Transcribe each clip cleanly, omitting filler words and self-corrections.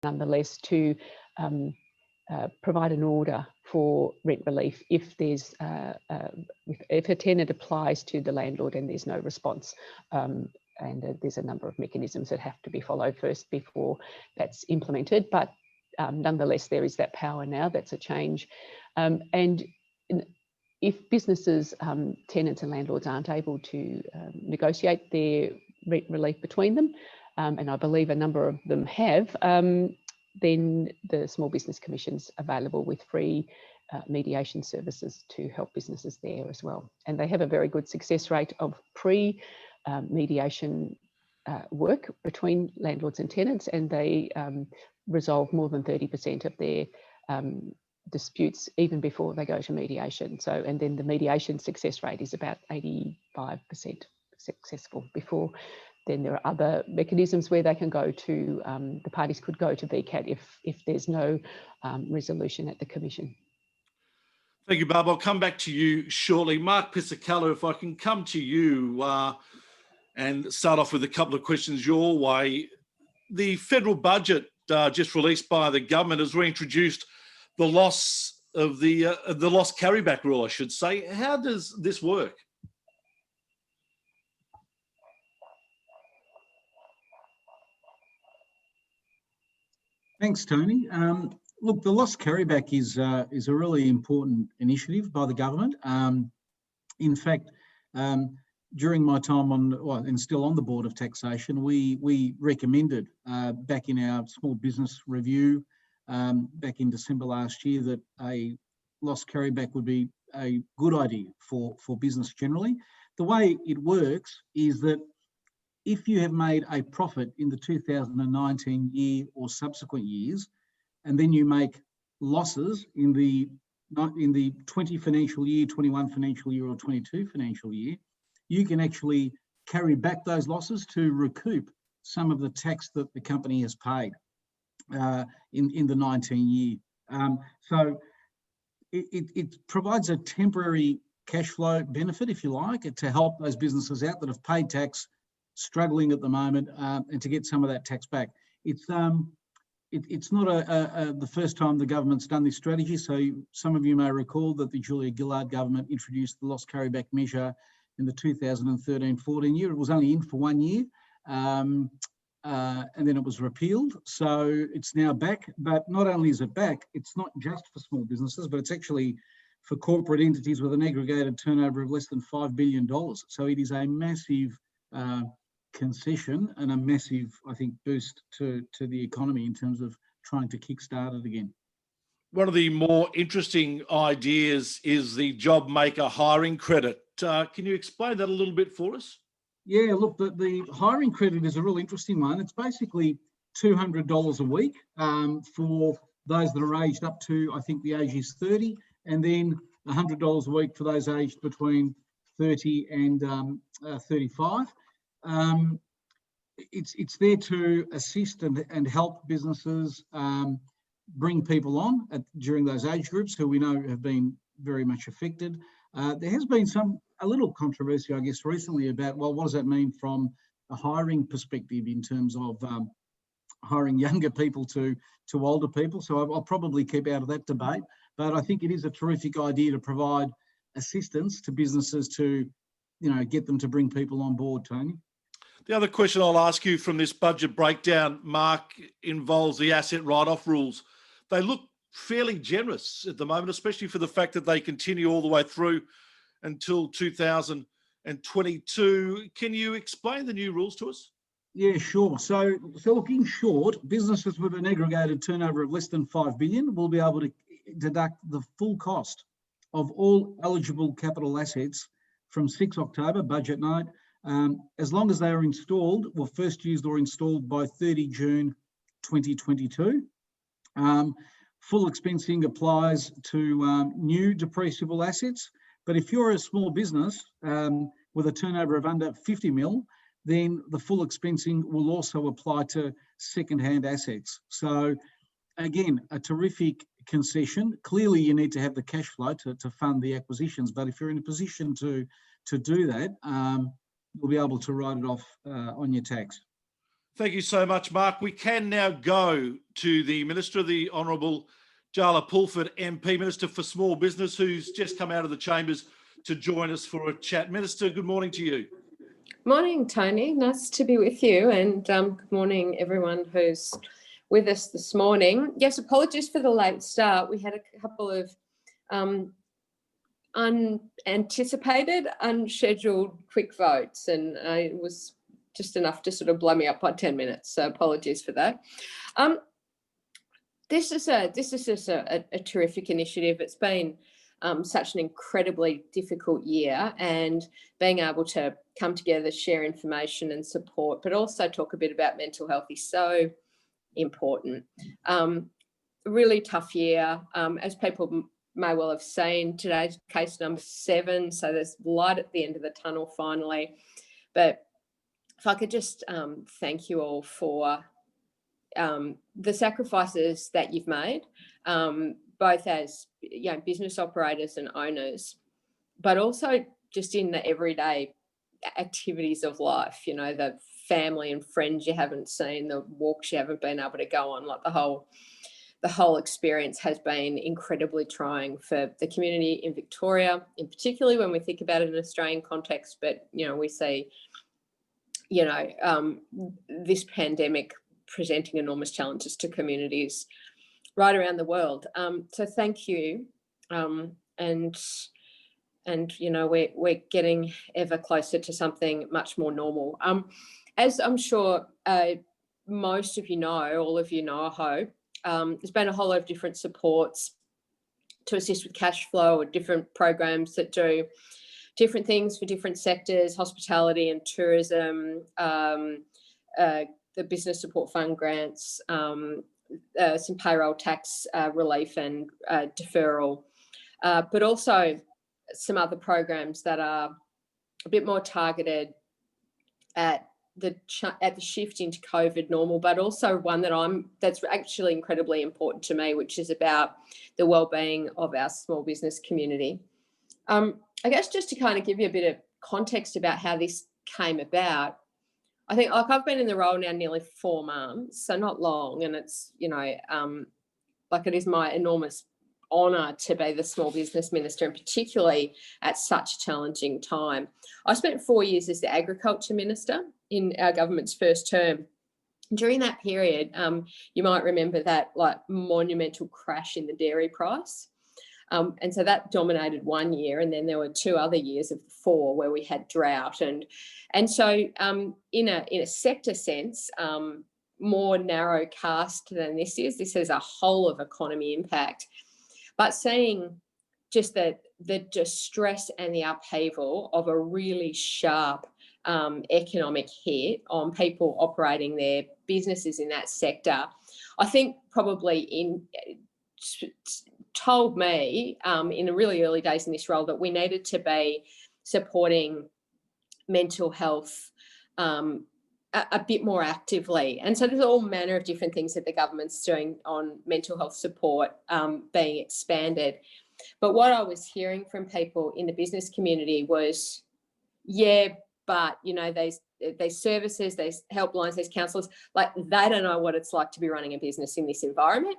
nonetheless to provide an order for rent relief if there's if a tenant applies to the landlord and there's no response. And there's a number of mechanisms that have to be followed first before that's implemented. But nonetheless, there is that power now. That's a change. And if businesses, tenants and landlords aren't able to negotiate their rent relief between them, and I believe a number of them have, then the Small Business Commission's available with free mediation services to help businesses there as well. And they have a very good success rate of mediation work between landlords and tenants, and they resolve more than 30% of their disputes even before they go to mediation. So, and then the mediation success rate is about 85% successful before. Then there are other mechanisms where they can go to, the parties could go to VCAT if there's no resolution at the Commission. Thank you, Barb. I'll come back to you shortly. Mark Pisicella, if I can come to you and start off with a couple of questions your way. The federal budget just released by the government has reintroduced the loss of the loss carryback rule, I should say. How does this work? Thanks, Tony. Look, the loss carryback is a really important initiative by the government. In fact, during my time and still on the Board of Taxation, we recommended back in our small business review back in December last year that a loss carryback would be a good idea for business generally. The way it works is that if you have made a profit in the 2019 year or subsequent years, and then you make losses in the 20 financial year, 21 financial year, or 22 financial year, you can actually carry back those losses to recoup some of the tax that the company has paid in the 19 year. So it provides a temporary cash flow benefit, if you like, to help those businesses out that have paid tax, struggling at the moment, and to get some of that tax back. It's not the first time the government's done this strategy. So some of you may recall that the Julia Gillard government introduced the loss carryback measure in the 2013-14 year. It was only in for 1 year, and then it was repealed. So it's now back. But not only is it back, it's not just for small businesses, but it's actually for corporate entities with an aggregated turnover of less than $5 billion. So it is a massive concession and a massive, I think, boost to the economy in terms of trying to kickstart it again. One of the more interesting ideas is the job maker hiring credit. Can you explain that a little bit for us? Yeah, look, the hiring credit is a real interesting one. It's basically $200 a week for those that are aged up to, I think the age is 30, and then $100 a week for those aged between 30 and 35. It's there to assist and help businesses bring people on during those age groups who we know have been very much affected. There has been a little controversy, I guess, recently about, well, what does that mean from a hiring perspective in terms of hiring younger people to older people? So I'll probably keep out of that debate, but I think it is a terrific idea to provide assistance to businesses to, get them to bring people on board, Tony. The other question I'll ask you from this budget breakdown, Mark, involves the asset write-off rules. They look fairly generous at the moment, especially for the fact that they continue all the way through until 2022. Can you explain the new rules to us? Yeah, sure. So look, in short, businesses with an aggregated turnover of less than $5 billion will be able to deduct the full cost of all eligible capital assets from 6 October, budget night, as long as they are installed, first used or installed by 30 June 2022. Full expensing applies to new depreciable assets, but if you're a small business with a turnover of under 50 mil, then the full expensing will also apply to second-hand assets. So again, a terrific concession. Clearly you need to have the cash flow to fund the acquisitions, but if you're in a position to do that, you'll be able to write it off on your tax. Thank you so much, Mark. We can now go to the Minister, the Honourable Jala Pulford MP, Minister for Small Business, who's just come out of the chambers to join us for a chat. Minister, good morning to you. Morning, Tony. Nice to be with you, and good morning, everyone who's with us this morning. Yes, apologies for the late start. We had a couple of unanticipated, unscheduled quick votes, and it was just enough to sort of blow me up by 10 minutes. So apologies for that. This is just a terrific initiative. It's been such an incredibly difficult year, and being able to come together, share information and support, but also talk a bit about mental health is so important. Really tough year. As people may well have seen, today's case number 7, so there's light at the end of the tunnel finally. But if I could just thank you all for the sacrifices that you've made, both as business operators and owners, but also just in the everyday activities of life, the family and friends you haven't seen, the walks you haven't been able to go on, like the whole experience has been incredibly trying for the community in Victoria, in particularly when we think about it in an Australian context, but we see this pandemic presenting enormous challenges to communities right around the world. So thank you. And we're getting ever closer to something much more normal. As I'm sure most of you know, all of you know, I hope, there's been a whole lot of different supports to assist with cash flow, or different programs that do different things for different sectors, hospitality and tourism, the business support fund grants, some payroll tax relief and deferral, but also some other programs that are a bit more targeted at the shift into COVID normal, but also one that's actually incredibly important to me, which is about the wellbeing of our small business community. I guess just to kind of give you a bit of context about how this came about, I think I've been in the role now nearly 4 months, so not long, and it's it is my enormous honour to be the small business minister, and particularly at such a challenging time. I spent 4 years as the agriculture minister in our government's first term. During that period, you might remember that monumental crash in the dairy price. And so that dominated 1 year, and then there were 2 other years of the 4 where we had drought, and so in a sector sense, more narrow cast than this is. This has a whole of economy impact, but seeing just the distress and the upheaval of a really sharp economic hit on people operating their businesses in that sector, I think probably told me in the really early days in this role that we needed to be supporting mental health a bit more actively. And so there's all manner of different things that the government's doing on mental health support being expanded. But what I was hearing from people in the business community was, but these services, these helplines, these counsellors, they don't know what it's like to be running a business in this environment.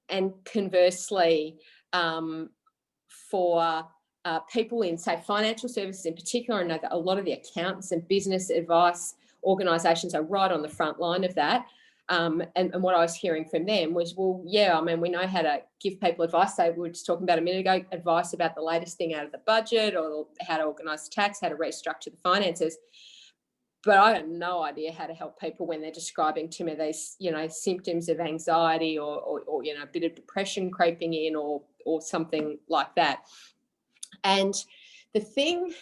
And conversely, for people in, say, financial services in particular, I know that a lot of the accountants and business advice organisations are right on the front line of that. And what I was hearing from them was, we know how to give people advice. So we were just talking about a minute ago, advice about the latest thing out of the budget, or how to organise tax, how to restructure the finances. But I have no idea how to help people when they're describing to me these, symptoms of anxiety or a bit of depression creeping in or something like that. And the thing,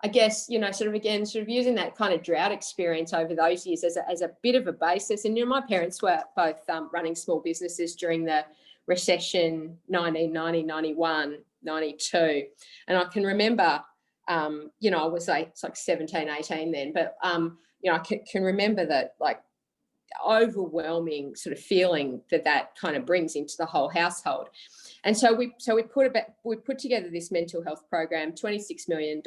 I guess, sort of using that kind of drought experience over those years as a bit of a basis. And, my parents were both running small businesses during the recession, 1990, 91, 92. And I can remember, I was like 17, 18 then, but, I can remember that overwhelming sort of feeling that kind of brings into the whole household. And so we put together this mental health program, $26 million.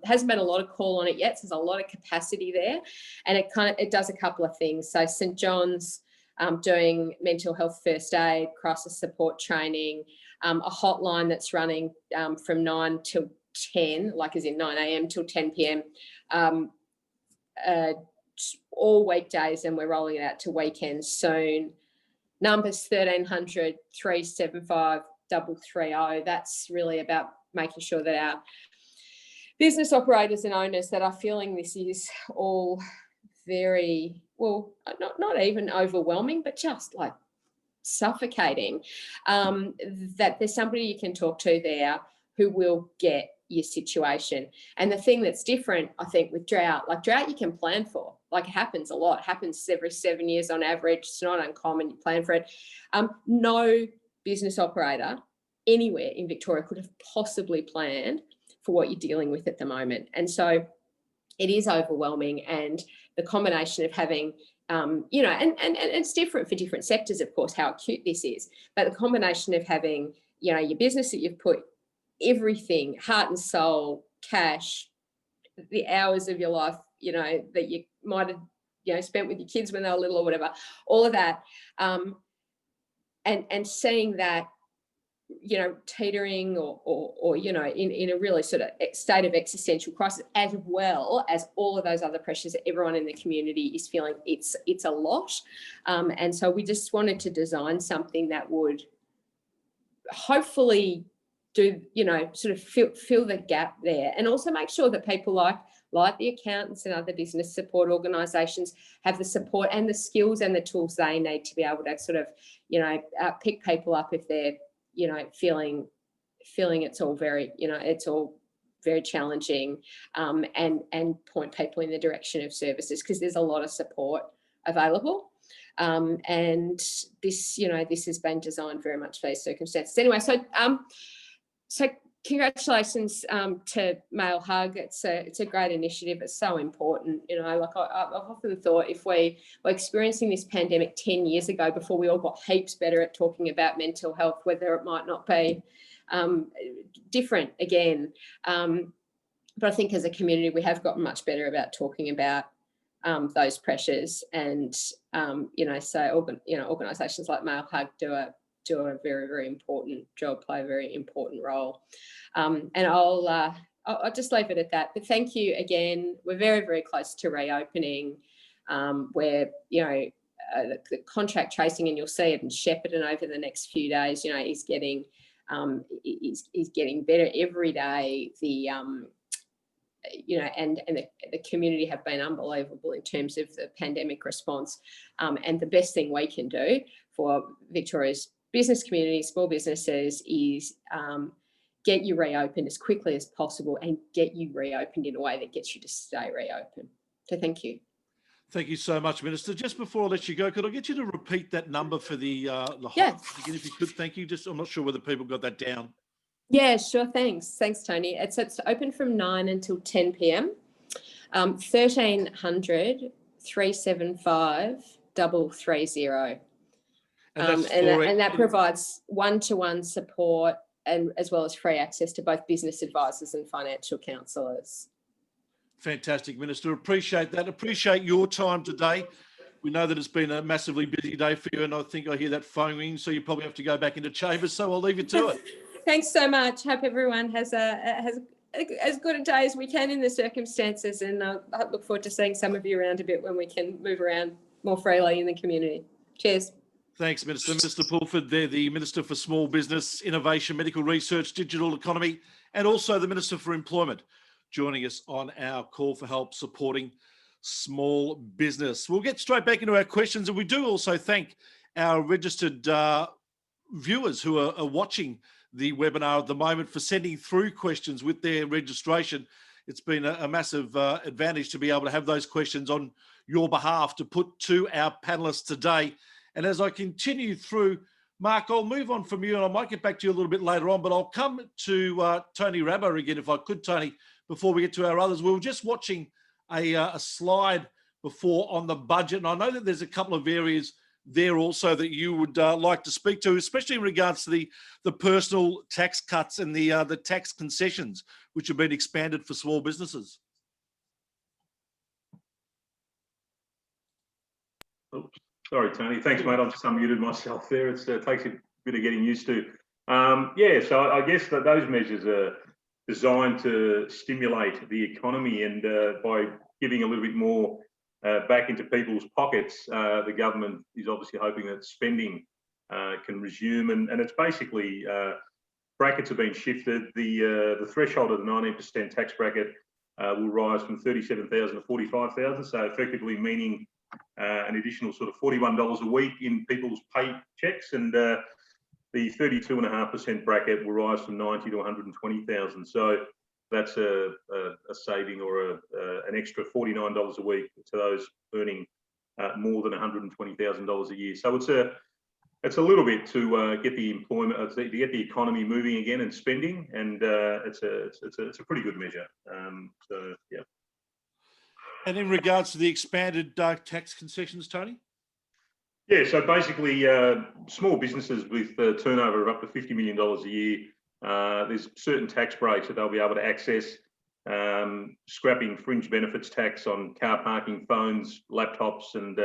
Hasn't been a lot of call on it yet, so there's a lot of capacity there, and it does a couple of things. So St John's doing mental health first aid, crisis support training, a hotline that's running from 9 till 10, like as in 9 a.m. till 10 p.m. All weekdays, and we're rolling it out to weekends soon. Numbers 1300 375 330. That's really about making sure that our business operators and owners that are feeling this is all very, well, not even overwhelming, but just like suffocating, that there's somebody you can talk to there who will get your situation. And the thing that's different, I think, with drought, like drought you can plan for. Like it happens a lot. It happens every 7 years on average. It's not uncommon. You plan for it. No business operator anywhere in Victoria could have possibly planned for what you're dealing with at the moment. And so it is overwhelming. And the combination of having, and it's different for different sectors, of course, how acute this is. But the combination of having, your business that you've put everything, heart and soul, cash, the hours of your life, that you might have, spent with your kids when they were little or whatever, all of that, and seeing that, teetering or in a really sort of state of existential crisis, as well as all of those other pressures that everyone in the community is feeling, it's a lot. And so we just wanted to design something that would hopefully do, sort of fill the gap there, and also make sure that people like the accountants and other business support organisations have the support and the skills and the tools they need to be able to sort of, pick people up if they're, feeling it's all very, it's all very challenging, and point people in the direction of services, because there's a lot of support available. And this, this has been designed very much for these circumstances. Anyway, so congratulations to Male Hug. It's a great initiative. It's so important. I've often thought if we were experiencing this pandemic 10 years ago, before we all got heaps better at talking about mental health, whether it might not be different again. But I think as a community, we have gotten much better about talking about those pressures, and organisations like Male Hug do a very, very important job, play a very important role. And I'll just leave it at that. But thank you again. We're very, very close to reopening, where, the contract tracing, and you'll see it in Shepparton over the next few days, is getting better every day. And the community have been unbelievable in terms of the pandemic response. And the best thing we can do for Victoria's business community, small businesses, is get you reopened as quickly as possible, and get you reopened in a way that gets you to stay reopened. So thank you. Thank you so much, Minister. Just before I let you go, could I get you to repeat that number for the Yeah. again, if you could? Thank you. I'm not sure whether people got that down. Yeah, sure. Thanks, Tony. It's open from 9 until 10 p.m. 1300 375 330. And that provides one-to-one support, and as well as free access to both business advisors and financial counsellors. Fantastic, Minister. Appreciate that. Appreciate your time today. We know that it's been a massively busy day for you, and I think I hear that phone ring, so you probably have to go back into chambers, so I'll leave you to it. Thanks so much. Hope everyone has as good a day as we can in the circumstances, and I look forward to seeing some of you around a bit when we can move around more freely in the community. Cheers. Thanks, Minister. Minister Pulford, they're the Minister for Small Business, Innovation, Medical Research, Digital Economy, and also the Minister for Employment, joining us on our call for help supporting small business. We'll get straight back into our questions, and we do also thank our registered viewers who are watching the webinar at the moment for sending through questions with their registration. It's been a massive advantage to be able to have those questions on your behalf to put to our panellists today. And as I continue through, Mark, I'll move on from you, and I might get back to you a little bit later on, but I'll come to Tony Rabah again, if I could, Tony, before we get to our others. We were just watching a slide before on the budget. And I know that there's a couple of areas there also that you would like to speak to, especially in regards to the personal tax cuts and the tax concessions, which have been expanded for small businesses. Oops. Sorry, Tony. Thanks, mate. I've just unmuted myself there. It takes a bit of getting used to. Yeah, so I guess that those measures are designed to stimulate the economy, and by giving a little bit more back into people's pockets, the government is obviously hoping that spending can resume, and it's basically brackets have been shifted. The threshold of the 19% tax bracket will rise from 37,000 to 45,000, so effectively meaning an additional sort of $41 a week in people's pay checks, and the 32.5% bracket will rise from 90 to 120,000. So that's a saving or an extra $49 a week to those earning more than $120,000 a year. So it's a little bit to get the employment, to get the economy moving again and spending, and it's a pretty good measure. So yeah. And in regards to the expanded tax concessions, Tony? Yeah, so basically small businesses with turnover of up to $50 million a year, there's certain tax breaks that they'll be able to access, scrapping fringe benefits tax on car parking, phones, laptops, and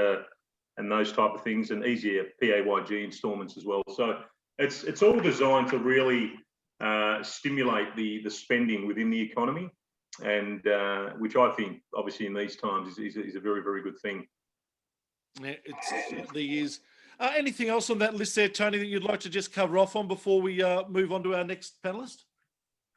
those type of things, and easier PAYG instalments as well. So it's all designed to really stimulate the spending within the economy, and which I think obviously in these times is a very, very good thing. Yeah, it certainly is. Anything else on that list there, Tony, that you'd like to just cover off on before we move on to our next panelist?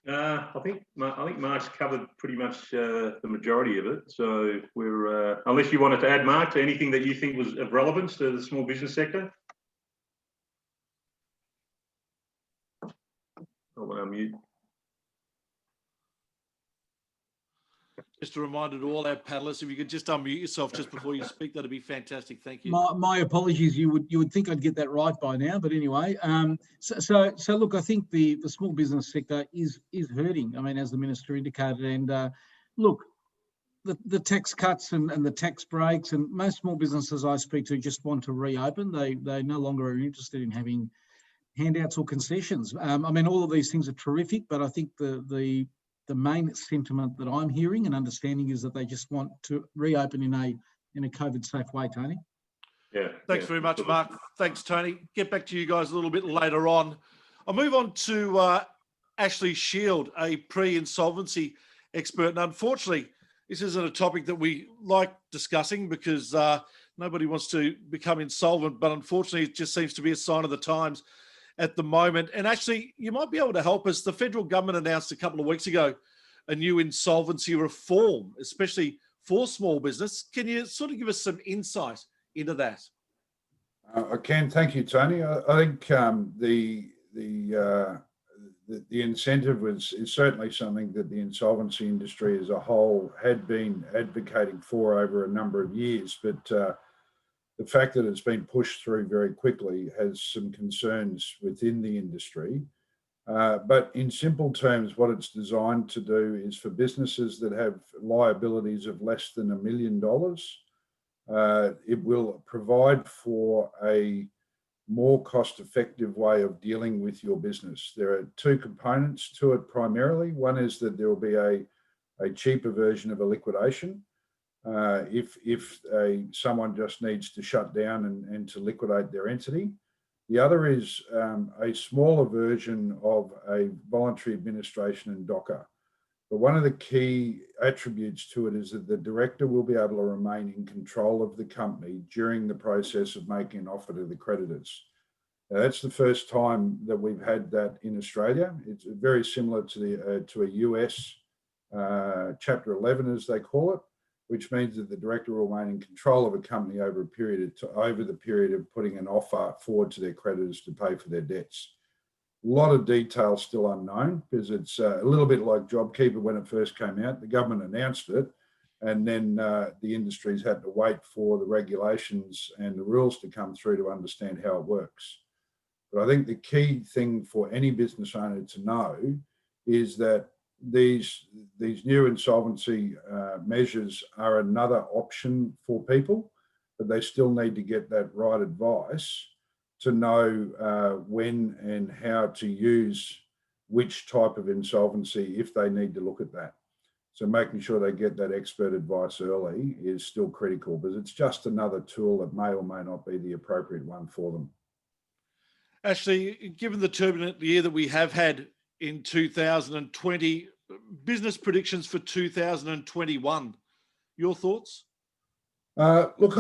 I think Mark's covered pretty much the majority of it. So we're unless you wanted to add, Mark, to anything that you think was of relevance to the small business sector. I'll unmute. Just a reminder to all our panelists, if you could just unmute yourself just before you speak, that'd be fantastic. Thank you. My apologies. You would think I'd get that right by now, but anyway. So look, I think the small business sector is hurting. I mean, as the minister indicated, and look, the tax cuts and the tax breaks, and most small businesses I speak to just want to reopen. They no longer are interested in having handouts or concessions. I mean, all of these things are terrific, but I think the main sentiment that I'm hearing and understanding is that they just want to reopen in a COVID-safe way, Tony. Yeah. Thanks very much, Mark. Thanks, Tony. Get back to you guys a little bit later on. I'll move on to Ashley Shield, a pre-insolvency expert. And unfortunately, this isn't a topic that we like discussing because nobody wants to become insolvent, but unfortunately, it just seems to be a sign of the times at the moment. And actually, you might be able to help us. The federal government announced a couple of weeks ago a new insolvency reform, especially for small business. Can you sort of give us some insight into that? I can. Thank you, Tony. I think the incentive is certainly something that the insolvency industry as a whole had been advocating for over a number of years, but the fact that it's been pushed through very quickly has some concerns within the industry. But in simple terms, what it's designed to do is for businesses that have liabilities of less than $1 million, it will provide for a more cost-effective way of dealing with your business. There are two components to it primarily. One is that there will be a cheaper version of a liquidation. If someone just needs to shut down and to liquidate their entity. The other is a smaller version of a voluntary administration and DOCA. But one of the key attributes to it is that the director will be able to remain in control of the company during the process of making an offer to the creditors. Now, that's the first time that we've had that in Australia. It's very similar to a US Chapter 11, as they call it, which means that the director will remain in control of a company over the period of putting an offer forward to their creditors to pay for their debts. A lot of detail still unknown because it's a little bit like JobKeeper when it first came out. The government announced it, and then the industry's had to wait for the regulations and the rules to come through to understand how it works. But I think the key thing for any business owner to know is that these new insolvency measures are another option for people, but they still need to get that right advice to know when and how to use which type of insolvency if they need to look at that. So making sure they get that expert advice early is still critical, but it's just another tool that may or may not be the appropriate one for them. Actually, given the turbulent year that we have had in 2020, business predictions for 2021, your thoughts? Look,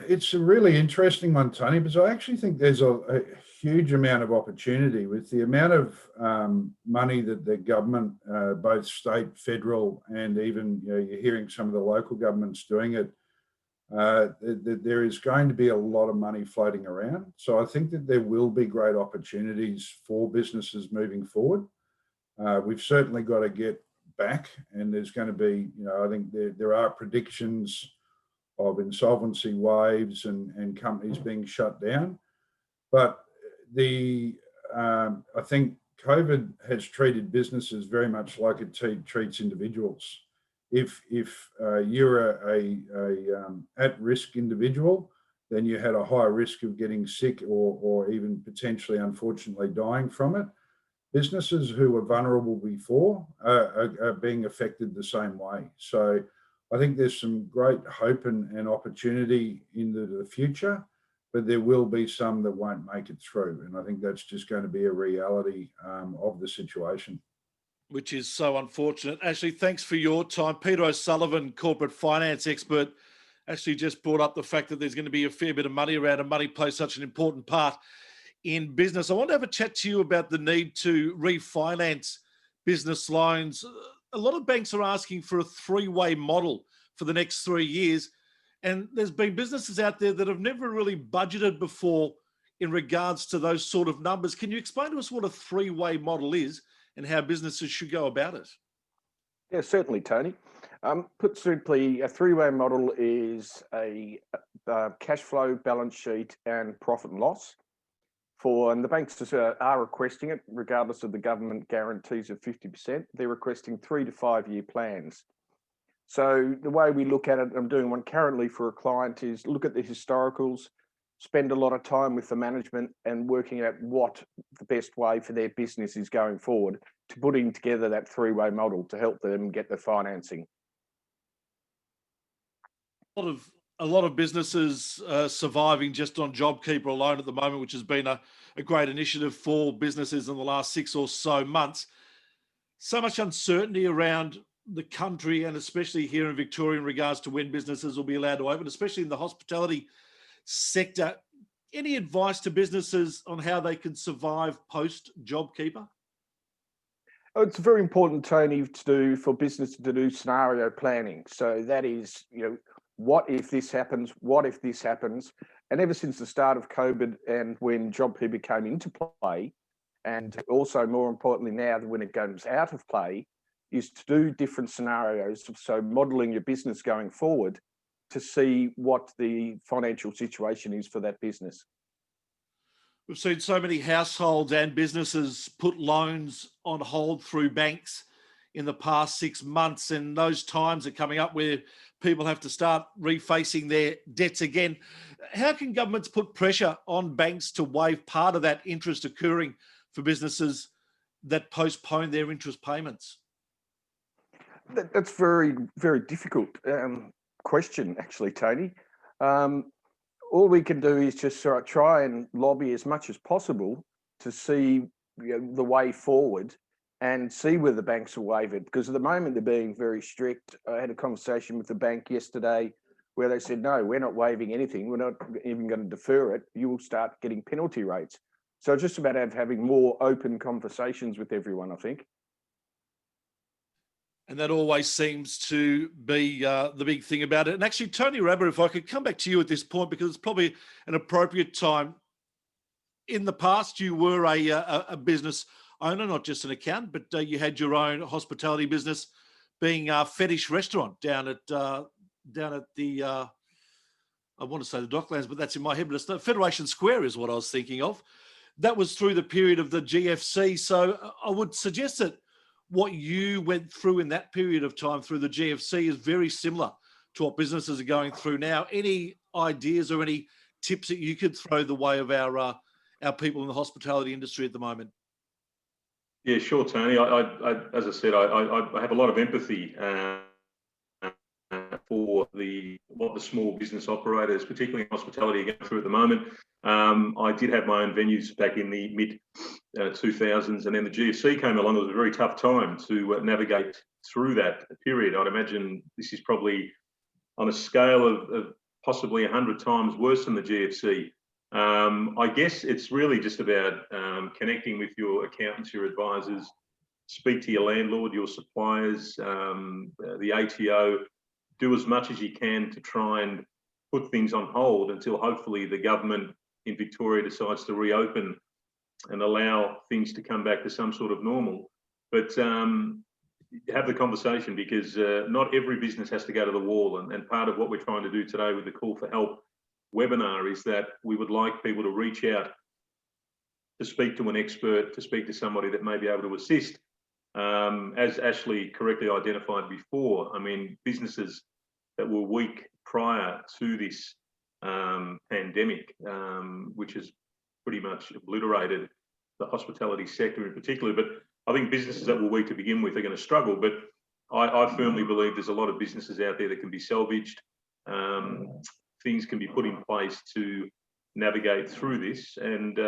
it's a really interesting one, Tony, because I actually think there's a huge amount of opportunity with the amount of money that the government, both state, federal, and even you're hearing some of the local governments doing it. There is going to be a lot of money floating around. So I think that there will be great opportunities for businesses moving forward. We've certainly got to get back, and there's going to be, I think there are predictions of insolvency waves and companies being shut down. But I think COVID has treated businesses very much like it treats individuals. If you're a at-risk individual, then you had a higher risk of getting sick or even potentially, unfortunately, dying from it. Businesses who were vulnerable before are being affected the same way. So I think there's some great hope and opportunity into the future, but there will be some that won't make it through. And I think that's just going to be a reality of the situation. Which is so unfortunate. Ashley, thanks for your time. Peter O'Sullivan, corporate finance expert, actually just brought up the fact that there's going to be a fair bit of money around, and money plays such an important part in business. I want to have a chat to you about the need to refinance business loans. A lot of banks are asking for a three-way model for the next 3 years. And there's been businesses out there that have never really budgeted before in regards to those sort of numbers. Can you explain to us what a three-way model is and how businesses should go about it? Yeah, certainly, Tony. Put simply, a three-way model is a cash flow, balance sheet, and profit and loss. And the banks are requesting it, regardless of the government guarantees of 50%. They're requesting 3 to 5 year plans. So the way we look at it, I'm doing one currently for a client, is look at the historicals, spend a lot of time with the management and working out what the best way for their business is going forward, to putting together that three-way model to help them get the financing. A lot of businesses surviving just on JobKeeper alone at the moment, which has been a great initiative for businesses in the last 6 or so months. So much uncertainty around the country, and especially here in Victoria, in regards to when businesses will be allowed to open, especially in the hospitality sector. Any advice to businesses on how they can survive post JobKeeper? Oh, it's very important, Tony, for business to do scenario planning. So that is, what if this happens? What if this happens? And ever since the start of COVID and when JobKeeper came into play, and also more importantly now when it goes out of play, is to do different scenarios. So modelling your business going forward to see what the financial situation is for that business. We've seen so many households and businesses put loans on hold through banks in the past 6 months, and those times are coming up where people have to start refacing their debts again. How can governments put pressure on banks to waive part of that interest occurring for businesses that postpone their interest payments? That's very, very difficult question, actually, Tony. All we can do is just try and lobby as much as possible to see the way forward and see whether the banks will waive it. Because at the moment, they're being very strict. I had a conversation with the bank yesterday where they said, no, we're not waiving anything. We're not even going to defer it. You will start getting penalty rates. So it's just about having more open conversations with everyone, I think. And that always seems to be the big thing about it. And actually, Tony Rabah, if I could come back to you at this point, because it's probably an appropriate time. In the past, you were a business owner, not just an accountant, but you had your own hospitality business, being a fetish restaurant down at the, I want to say the Docklands, but that's in my head, but it's Federation Square is what I was thinking of. That was through the period of the GFC. So I would suggest that what you went through in that period of time through the GFC is very similar to what businesses are going through now. Any ideas or any tips that you could throw the way of our people in the hospitality industry at the moment? Yeah, sure, Tony. As I said, I have a lot of empathy for what the small business operators, particularly in hospitality, are going through at the moment. I did have my own venues back in the mid 2000s, and then the GFC came along. It was a very tough time to navigate through that period. I'd imagine this is probably on a scale of possibly 100 times worse than the GFC. I guess it's really just about connecting with your accountants, your advisors, speak to your landlord, your suppliers, the ATO, do as much as you can to try and put things on hold until hopefully the government in Victoria decides to reopen and allow things to come back to some sort of normal. But have the conversation, because not every business has to go to the wall. And part of what we're trying to do today with the Call for Help webinar is that we would like people to reach out to speak to an expert, to speak to somebody that may be able to assist. As Ashley correctly identified before, I mean, businesses that were weak prior to this pandemic, which has pretty much obliterated the hospitality sector in particular. But I think businesses that were weak to begin with are going to struggle. But I firmly believe there's a lot of businesses out there that can be salvaged. Things can be put in place to navigate through this. And,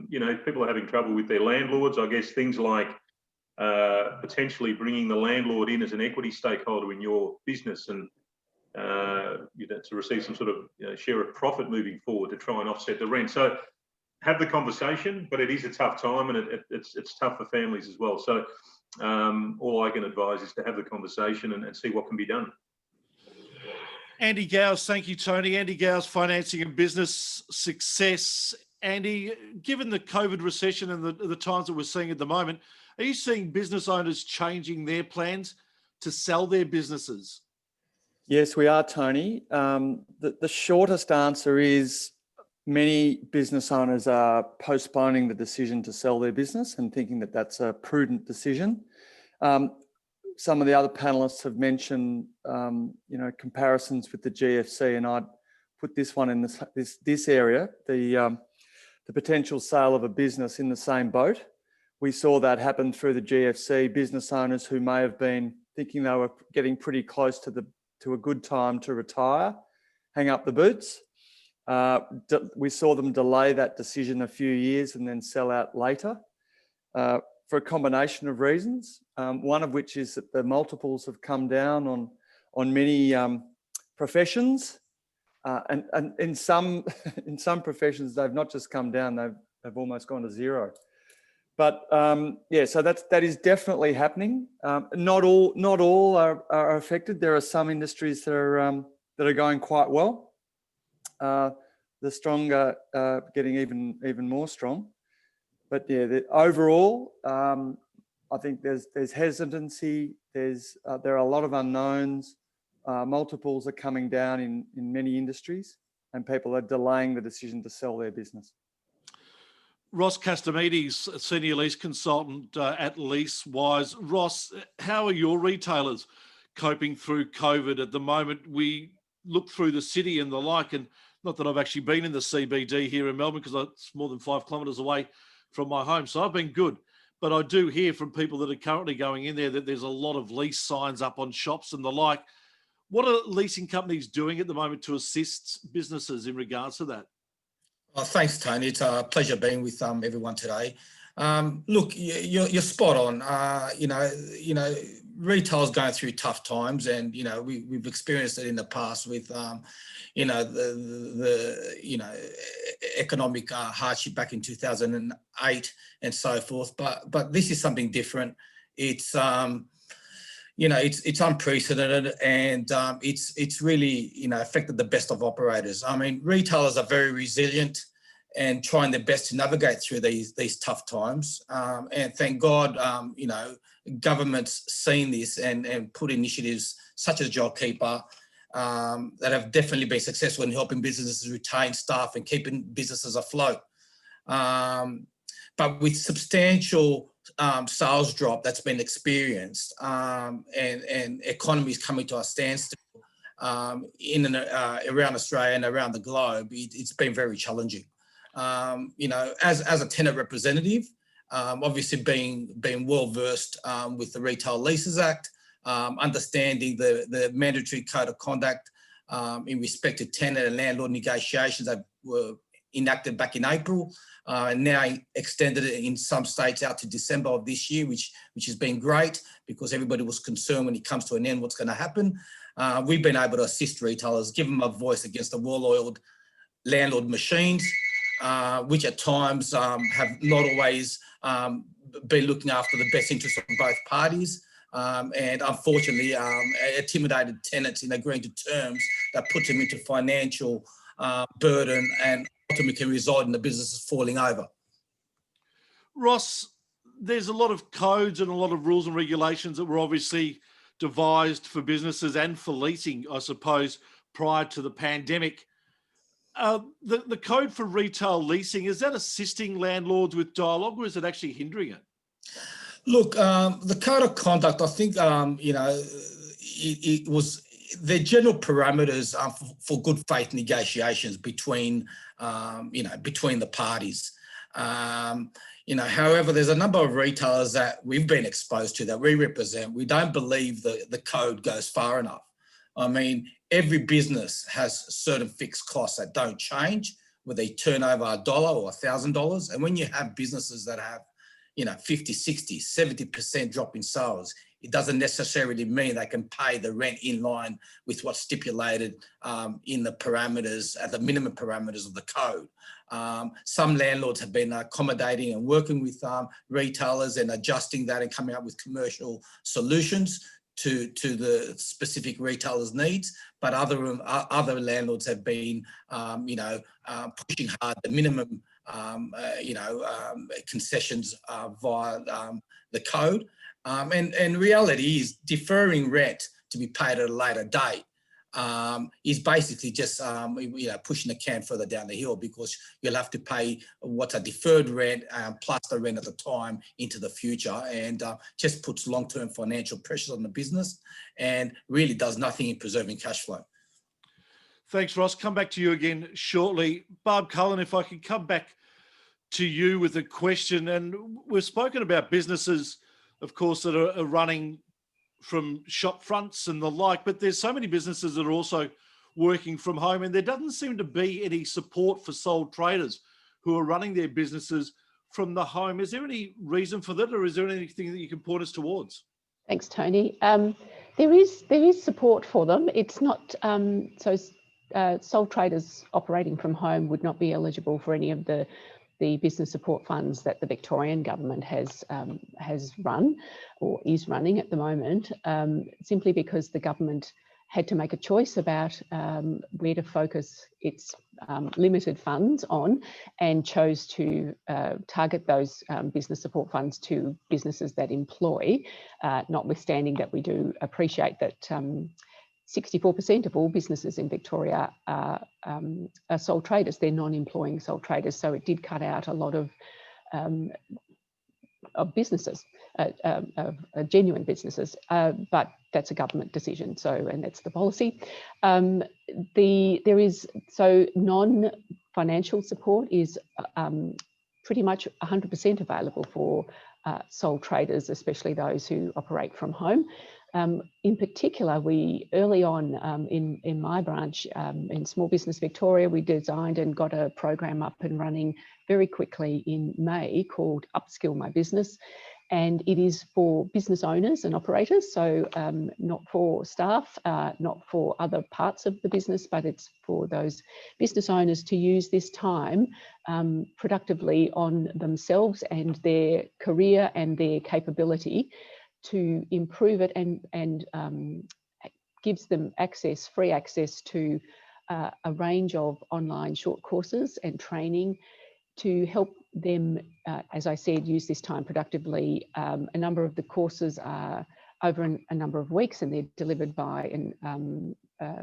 you know, if people are having trouble with their landlords, I guess things like potentially bringing the landlord in as an equity stakeholder in your business and you know, to receive some sort of share of profit moving forward to try and offset the rent. So have the conversation, but it is a tough time, and it's tough for families as well. So all I can advise is to have the conversation and see what can be done. Andy Gowes, thank you, Tony. Andy Gowes, Financing and Business Success. Andy, given the COVID recession and the times that we're seeing at the moment, are you seeing business owners changing their plans to sell their businesses? Yes, we are, Tony. The shortest answer is many business owners are postponing the decision to sell their business and thinking that that's a prudent decision. Some of the other panelists have mentioned, you know, comparisons with the GFC, and I'd put this one in this area, the potential sale of a business in the same boat. We saw that happen through the GFC. Business owners who may have been thinking they were getting pretty close to a good time to retire, hang up the boots. We saw them delay that decision a few years and then sell out later for a combination of reasons. One of which is that the multiples have come down on many professions, and in some professions they've not just come down, they've almost gone to zero. But yeah, so that is definitely happening. Not all are affected. There are some industries that are going quite well. The stronger getting even more strong. But yeah, overall, I think there's hesitancy. There are a lot of unknowns. Multiples are coming down in many industries, and people are delaying the decision to sell their business. Ross Castamedes, Senior Lease Consultant at LeaseWise. Ross, how are your retailers coping through COVID at the moment? We look through the city and the like, and not that I've actually been in the CBD here in Melbourne because it's more than 5 kilometres away from my home, so I've been good. But I do hear from people that are currently going in there that there's a lot of lease signs up on shops and the like. What are leasing companies doing at the moment to assist businesses in regards to that? Thanks, Tony. It's a pleasure being with everyone today. Look, you're spot on. You know, retail's going through tough times, and you know we've experienced it in the past with you know the economic hardship back in 2008 and so forth. But this is something different. It's you know, it's unprecedented, and it's really, you know, affected the best of operators. I mean, retailers are very resilient and trying their best to navigate through these tough times. And thank God, you know, government's seen this and put initiatives such as JobKeeper that have definitely been successful in helping businesses retain staff and keeping businesses afloat. But with substantial sales drop that's been experienced, and economies coming to a standstill in and around Australia and around the globe, it's been very challenging. You know, as a tenant representative, obviously being well versed with the Retail Leases Act, understanding the mandatory code of conduct in respect to tenant and landlord negotiations that were enacted back in April, and now extended it in some states out to December of this year, which has been great because everybody was concerned when it comes to an end what's going to happen. We've been able to assist retailers, give them a voice against the well-oiled landlord machines, which at times have not always been looking after the best interests of both parties. And unfortunately, intimidated tenants in agreeing to terms that put them into financial burden and ultimately can result in the businesses falling over. Ross, there's a lot of codes and a lot of rules and regulations that were obviously devised for businesses and for leasing, I suppose, prior to the pandemic. The code for retail leasing, is that assisting landlords with dialogue, or is it actually hindering it? Look, the code of conduct, I think, you know, it was the general parameters for good faith negotiations between, you know, between the parties. You know, however, there's a number of retailers that we've been exposed to that we represent. We don't believe the code goes far enough. I mean, every business has certain fixed costs that don't change, whether they turn over $1 or $1,000. And when you have businesses that have, you know, 50, 60, 70% drop in sales, it doesn't necessarily mean they can pay the rent in line with what's stipulated in the parameters, at the minimum parameters of the code. Some landlords have been accommodating and working with retailers and adjusting that and coming up with commercial solutions to the specific retailer's needs, but other landlords have been, you know, pushing hard the minimum, you know, concessions via the code. And reality is deferring rent to be paid at a later date is basically just you know, pushing the can further down the hill, because you'll have to pay what's a deferred rent plus the rent at the time into the future, and just puts long-term financial pressures on the business and really does nothing in preserving cash flow. Thanks, Ross. Come back to you again shortly. Barb Cullen, if I could come back to you with a question. And we've spoken about businesses, of course, that are running from shop fronts and the like, but there's so many businesses that are also working from home, and there doesn't seem to be any support for sole traders who are running their businesses from the home. Is there any reason for that, or is there anything that you can point us towards? Thanks, Tony. There is support for them. It's not sole traders operating from home would not be eligible for any of the business support funds that the Victorian government has run or is running at the moment, simply because the government had to make a choice about where to focus its limited funds on, and chose to target those business support funds to businesses that employ, notwithstanding that we do appreciate that 64% of all businesses in Victoria are sole traders. They're non-employing sole traders. So it did cut out a lot of businesses, genuine businesses, but that's a government decision. So, and that's the policy. There is, so non-financial support is pretty much 100% available for sole traders, especially those who operate from home. In particular, we early on in my branch in Small Business Victoria, we designed and got a program up and running very quickly in May called Upskill My Business. And it is for business owners and operators, so not for staff, not for other parts of the business, but it's for those business owners to use this time productively on themselves and their career and their capability to improve it, and gives them access, free access to a range of online short courses and training to help them, as I said, use this time productively. A number of the courses are over a number of weeks, and they're delivered by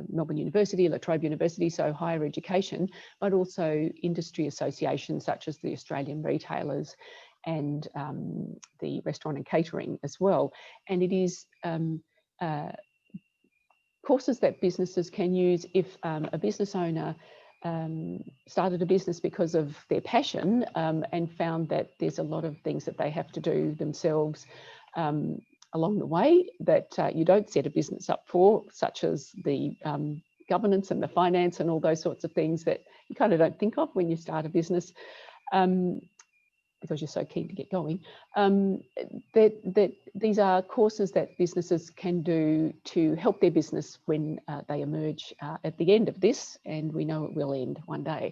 Melbourne University, La Trobe University, so higher education, but also industry associations such as the Australian Retailers and the restaurant and catering as well. And it is courses that businesses can use if a business owner started a business because of their passion and found that there's a lot of things that they have to do themselves along the way that you don't set a business up for, such as the governance and the finance and all those sorts of things that you kind of don't think of when you start a business. Because you're so keen to get going, these are courses that businesses can do to help their business when they emerge at the end of this, and we know it will end one day.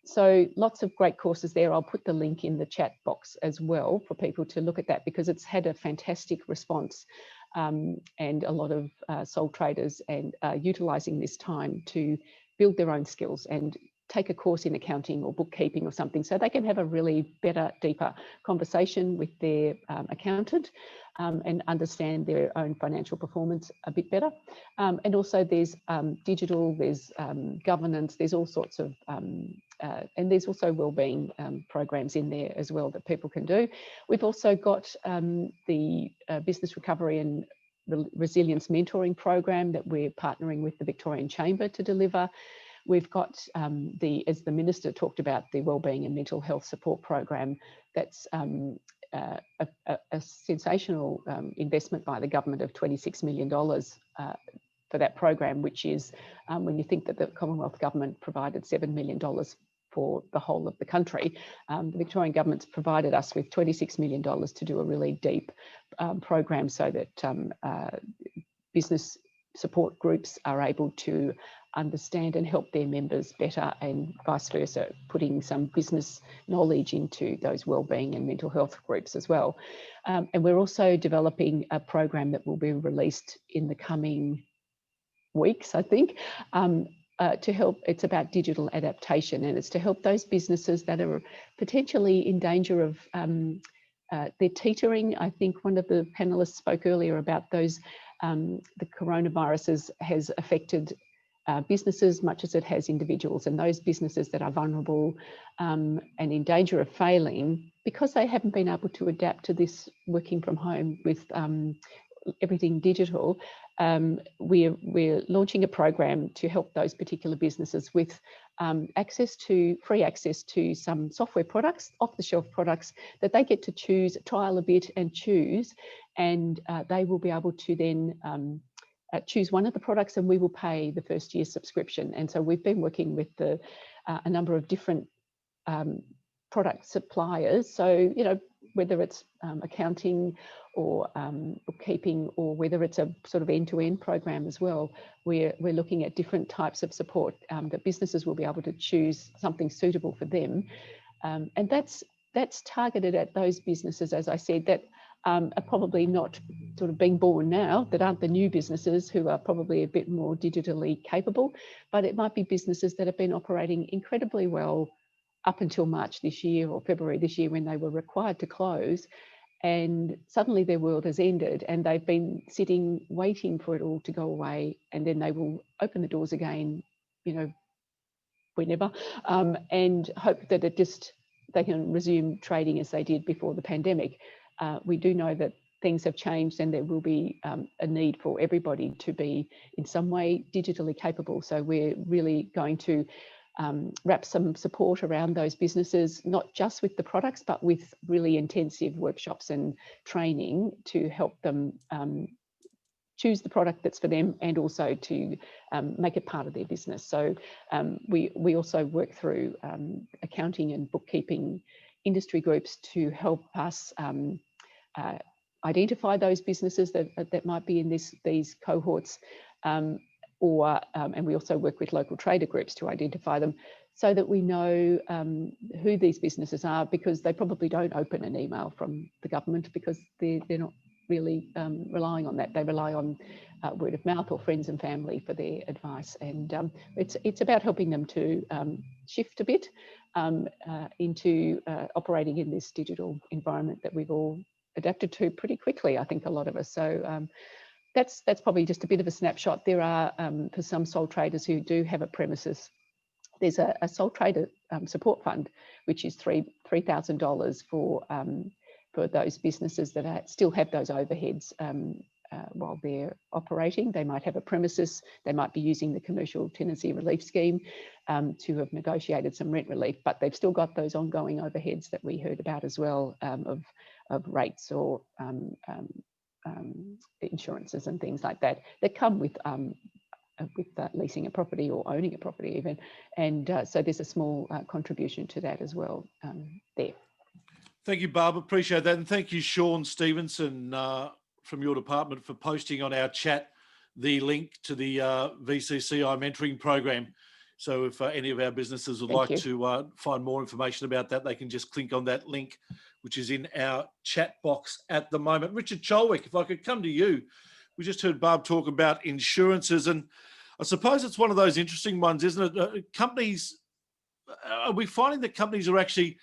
So lots of great courses there. I'll put the link in the chat box as well for people to look at that, because it's had a fantastic response, and a lot of sole traders and utilising this time to build their own skills and take a course in accounting or bookkeeping or something, so they can have a really better, deeper conversation with their accountant and understand their own financial performance a bit better. And also there's digital, there's governance, there's all sorts of, and there's also wellbeing programs in there as well that people can do. We've also got the Business Recovery and Resilience Mentoring Program that we're partnering with the Victorian Chamber to deliver. We've got as the Minister talked about, the Wellbeing and Mental Health Support Program. That's a sensational investment by the government of $26 million for that program, which is, when you think that the Commonwealth Government provided $7 million for the whole of the country, the Victorian Government's provided us with $26 million to do a really deep program so that business support groups are able to understand and help their members better, and vice versa, putting some business knowledge into those wellbeing and mental health groups as well. And we're also developing a program that will be released in the coming weeks, I think, to help. It's about digital adaptation, and it's to help those businesses that are potentially in danger of they're teetering. I think one of the panelists spoke earlier about those, the coronavirus has affected businesses much as it has individuals, and those businesses that are vulnerable and in danger of failing because they haven't been able to adapt to this working from home with everything digital. We're launching a program to help those particular businesses with free access to some software products, off-the-shelf products that they get to choose, trial a bit and choose, and they will be able to then choose one of the products, and we will pay the first year's subscription. And so we've been working with a number of different product suppliers. So, you know, whether it's accounting or bookkeeping, or whether it's a sort of end-to-end program as well, we're looking at different types of support that businesses will be able to choose something suitable for them. And that's targeted at those businesses, as I said, that are probably not sort of being born now, that aren't the new businesses who are probably a bit more digitally capable, but it might be businesses that have been operating incredibly well up until March this year or February this year, when they were required to close, and suddenly their world has ended and they've been sitting waiting for it all to go away, and then they will open the doors again, you know, whenever, and hope that they can resume trading as they did before the pandemic. We do know that things have changed, and there will be a need for everybody to be in some way digitally capable. So we're really going to wrap some support around those businesses, not just with the products, but with really intensive workshops and training to help them choose the product that's for them, and also to make it part of their business. So we also work through accounting and bookkeeping industry groups to help us identify those businesses that might be in these cohorts, and we also work with local trader groups to identify them, so that we know who these businesses are, because they probably don't open an email from the government, because they're not really relying on that. They rely on word of mouth or friends and family for their advice, and it's about helping them to shift a bit into operating in this digital environment that we've all adapted to pretty quickly, I think, a lot of us. So that's probably just a bit of a snapshot. There are, for some sole traders who do have a premises there's a sole trader support fund, which is $3,000 for those businesses that still have those overheads while they're operating. They might have a premises, they might be using the commercial tenancy relief scheme to have negotiated some rent relief, but they've still got those ongoing overheads that we heard about as well, of rates or insurances and things like that come with leasing a property or owning a property even. And so there's a small contribution to that as well there. Thank you, Barb. Appreciate that. And thank you, Sean Stevenson from your department, for posting on our chat the link to the VCCI mentoring program. So if any of our businesses would like to find more information about that, they can just click on that link, which is in our chat box at the moment. Richard Cholwick, if I could come to you. We just heard Barb talk about insurances, and I suppose it's one of those interesting ones, isn't it? Companies, are we finding that companies are actually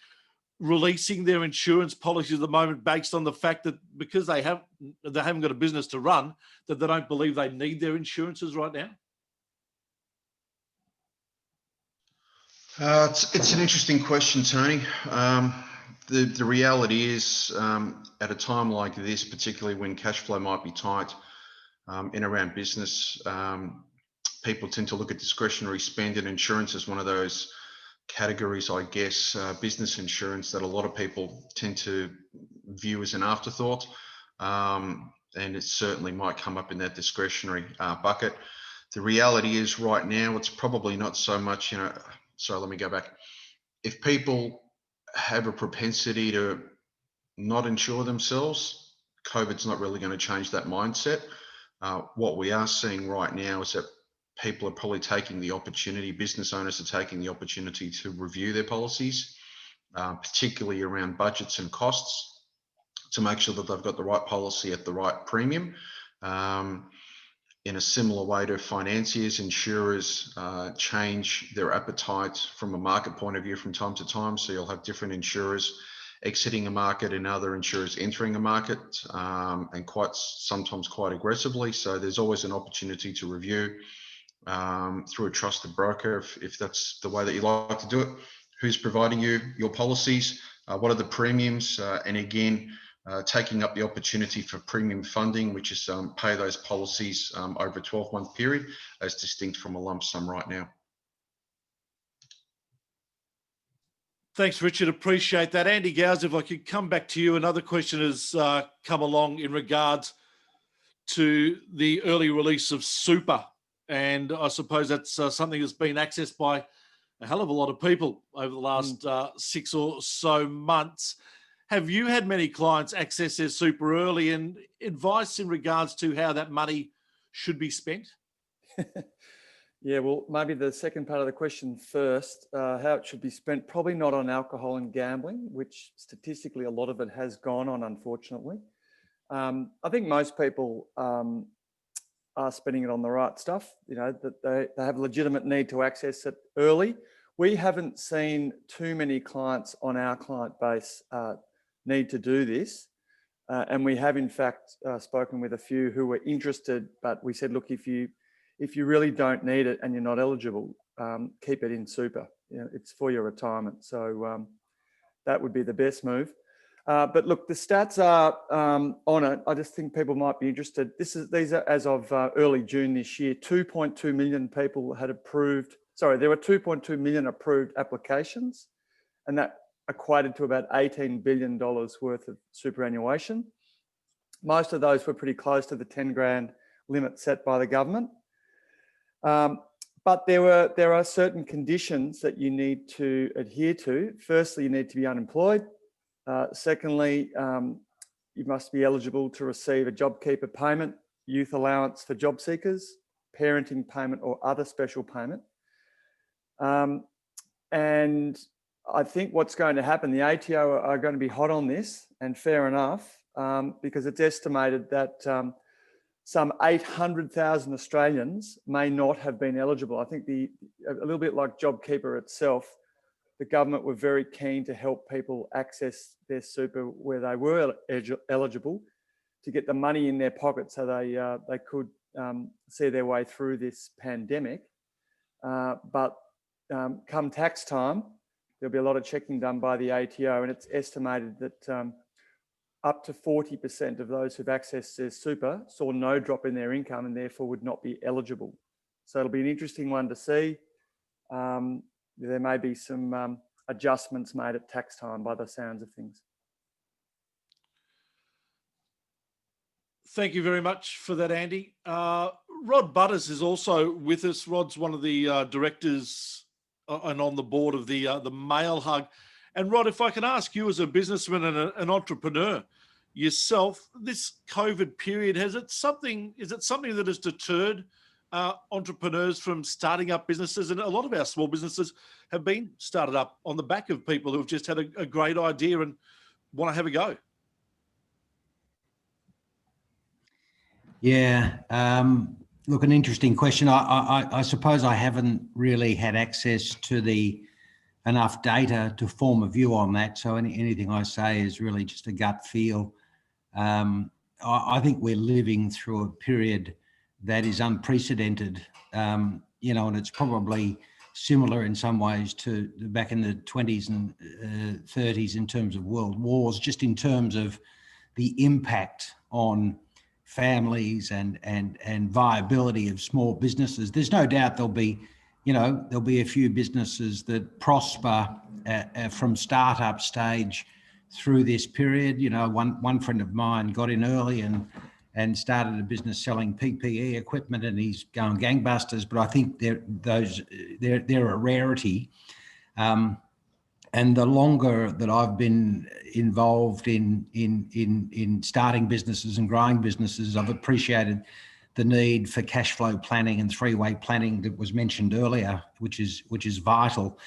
releasing their insurance policies at the moment based on the fact that because they haven't got a business to run, that they don't believe they need their insurances right now? It's an interesting question, Tony. The reality is, at a time like this, particularly when cash flow might be tight in around business, people tend to look at discretionary spend, and insurance is one of those categories, I guess, business insurance, that a lot of people tend to view as an afterthought. And it certainly might come up in that discretionary bucket. The reality is right now, it's probably not so much, so let me go back. If people have a propensity to not insure themselves, COVID's not really going to change that mindset. What we are seeing right now is that people are probably taking the opportunity, business owners are taking the opportunity to review their policies, particularly around budgets and costs, to make sure that they've got the right policy at the right premium. In a similar way to financiers, insurers change their appetite from a market point of view from time to time. So you'll have different insurers exiting a market and other insurers entering a market, and sometimes quite aggressively. So there's always an opportunity to review through a trusted broker, if that's the way that you like to do it. Who's providing you your policies? What are the premiums? And again, taking up the opportunity for premium funding, which is pay those policies over a 12-month period, as distinct from a lump sum right now. Thanks, Richard. Appreciate that. Andy Gowes, if I could come back to you. Another question has come along in regards to the early release of super. And I suppose that's something that's been accessed by a hell of a lot of people over the last 6 or so months. Have you had many clients access their super early, and advice in regards to how that money should be spent? Yeah, well, maybe the second part of the question first, how it should be spent, probably not on alcohol and gambling, which statistically a lot of it has gone on, unfortunately. I think most people are spending it on the right stuff, that they have a legitimate need to access it early. We haven't seen too many clients on our client base need to do this. And we have in fact spoken with a few who were interested, but we said, look, if you really don't need it and you're not eligible, keep it in super. It's for your retirement. So that would be the best move. But look, the stats are on it. I just think people might be interested. These are as of early June this year. 2.2 million people had approved. Sorry, there were 2.2 million approved applications, and that equated to about $18 billion worth of superannuation. Most of those were pretty close to the 10 grand limit set by the government. But there are certain conditions that you need to adhere to. Firstly, you need to be unemployed. Secondly, you must be eligible to receive a JobKeeper payment, youth allowance for job seekers, parenting payment or other special payment. And I think what's going to happen, the ATO are going to be hot on this, and fair enough, because it's estimated that some 800,000 Australians may not have been eligible. I think a little bit like JobKeeper itself, the government were very keen to help people access their super where they were eligible, to get the money in their pocket so they could see their way through this pandemic. But come tax time, there'll be a lot of checking done by the ATO, and it's estimated that up to 40% of those who've accessed their super saw no drop in their income and therefore would not be eligible. So it'll be an interesting one to see. There may be some adjustments made at tax time by the sounds of things. Thank you very much for that, Andy. Rod Butterss is also with us. Rod's one of the directors and on the board of the Mail Hug. And Rod, if I can ask you as a businessman and an entrepreneur yourself, this COVID period, is it something that has deterred entrepreneurs from starting up businesses? And a lot of our small businesses have been started up on the back of people who have just had a great idea and want to have a go. Yeah, look, an interesting question. I suppose I haven't really had access to enough data to form a view on that. So anything I say is really just a gut feel. I think we're living through a period that is unprecedented, and it's probably similar in some ways to back in the 20s and 30s in terms of world wars, just in terms of the impact on families and viability of small businesses. There's no doubt there'll be a few businesses that prosper from startup stage through this period. One friend of mine got in early and started a business selling PPE equipment, and he's going gangbusters. But I think they're a rarity. And the longer that I've been involved in starting businesses and growing businesses, I've appreciated the need for cash flow planning and three-way planning that was mentioned earlier, which is vital.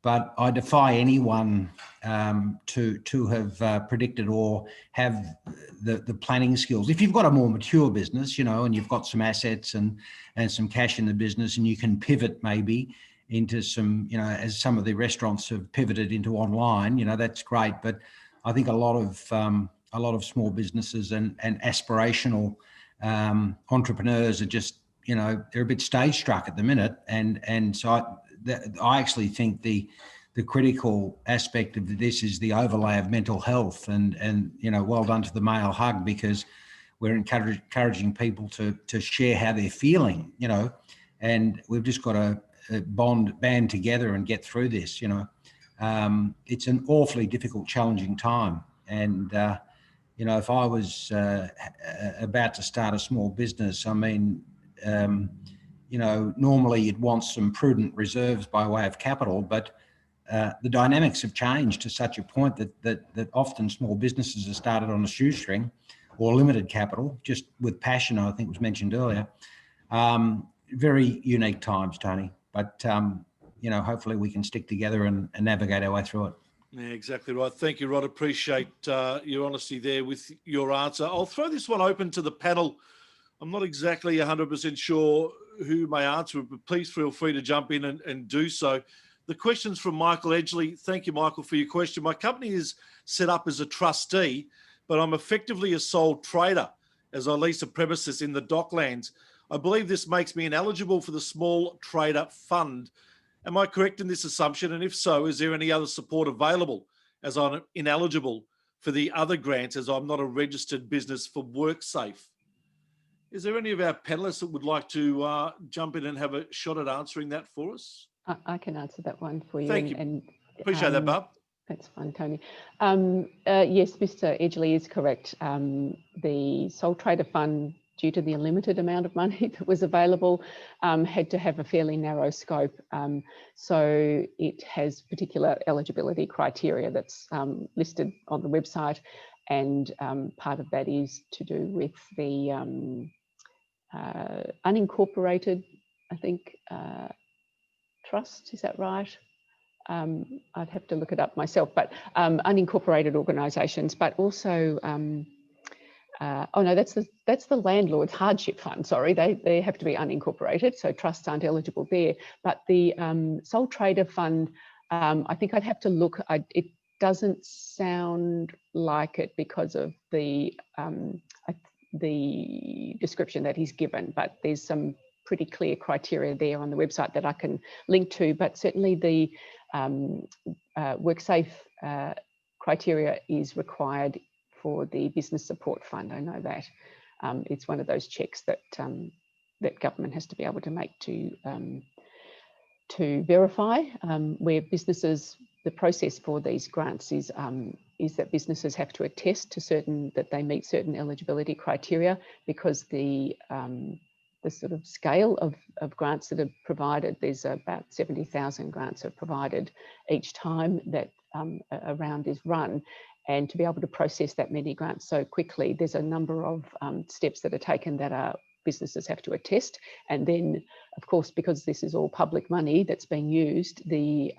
But I defy anyone to have predicted or have the planning skills. If you've got a more mature business, and you've got some assets and some cash in the business, and you can pivot maybe into some, as some of the restaurants have pivoted into online, that's great. But I think a lot of small businesses and aspirational entrepreneurs are just, they're a bit stage struck at the minute. And so I actually think the critical aspect of this is the overlay of mental health, and well done to the Mail Hug, because we're encouraging people to share how they're feeling, and we've just got to band together and get through this. It's an awfully difficult, challenging time. And, if I was about to start a small business, normally you'd want some prudent reserves by way of capital, but the dynamics have changed to such a point that often small businesses are started on a shoestring or limited capital, just with passion, I think was mentioned earlier. Very unique times, Tony. But, hopefully we can stick together and navigate our way through it. Yeah, exactly right. Thank you, Rod. Appreciate your honesty there with your answer. I'll throw this one open to the panel. I'm not exactly 100% sure who may answer it, but please feel free to jump in and do so. The question's from Michael Edgley. Thank you, Michael, for your question. My company is set up as a trustee, but I'm effectively a sole trader as I lease a premises in the Docklands. I believe this makes me ineligible for the Small Trader Fund. Am I correct in this assumption? And if so, is there any other support available, as I'm ineligible for the other grants as I'm not a registered business for WorkSafe? Is there any of our panelists that would like to jump in and have a shot at answering that for us? I can answer that one for you. Thank you. Appreciate that, Barb. That's fine, Tony. Yes, Mr. Edgley is correct. The Sole Trader Fund, due to the limited amount of money that was available, had to have a fairly narrow scope. So it has particular eligibility criteria that's listed on the website. And part of that is to do with the unincorporated, I think, trust, is that right? I'd have to look it up myself, but unincorporated organisations, but also, oh no, that's the landlord's hardship fund. Sorry, they have to be unincorporated, so trusts aren't eligible there. But the Sole Trader Fund, I think I'd have to look. It doesn't sound like it because of the description that he's given, but there's some pretty clear criteria there on the website that I can link to, but certainly the WorkSafe criteria is required for the business support fund. I know that. It's one of those checks that that government has to be able to make to verify where businesses. The process for these grants is that businesses have to attest to that they meet certain eligibility criteria, because the sort of scale of grants that are provided, there's about 70,000 grants are provided each time that a round is run. And to be able to process that many grants so quickly, there's a number of steps that are taken that businesses have to attest. And then, of course, because this is all public money that's being used, the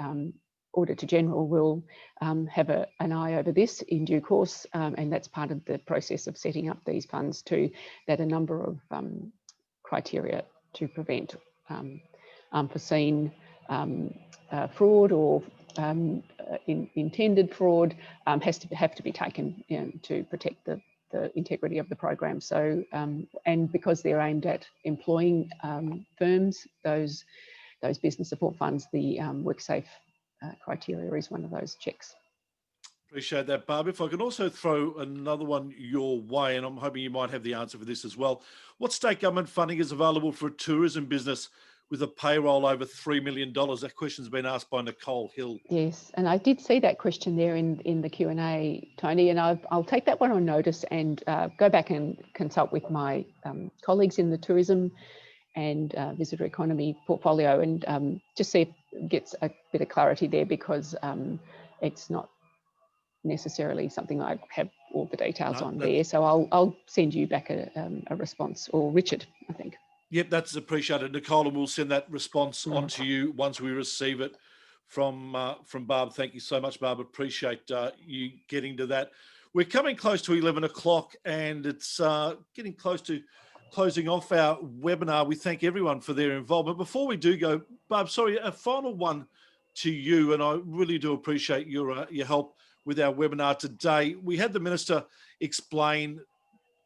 Auditor General will have an eye over this in due course, and that's part of the process of setting up these funds too, that a number of criteria to prevent unforeseen fraud or intended fraud have to be taken, you know, to protect the integrity of the program. So, and because they're aimed at employing firms, those business support funds, the WorkSafe criteria is one of those checks. Appreciate that, Barb. If I can also throw another one your way, and I'm hoping you might have the answer for this as well. What state government funding is available for a tourism business with a payroll over $3 million? That question's been asked by Nicole Hill. Yes, and I did see that question there in the Q&A, Tony, and I'll take that one on notice and go back and consult with my colleagues in the tourism and visitor economy portfolio, and just see if it gets a bit of clarity there, because it's not necessarily something I have all the details on there. So I'll send you back a response, or Richard, I think. Yep, that's appreciated, Nicole, and we'll send that response on to you once we receive it from Barb. Thank you so much, Barb. Appreciate you getting to that. We're coming close to 11 o'clock, and it's getting close to closing off our webinar. We thank everyone for their involvement. Before we do go, Barb, sorry, a final one to you, and I really do appreciate your help with our webinar today. We had the Minister explain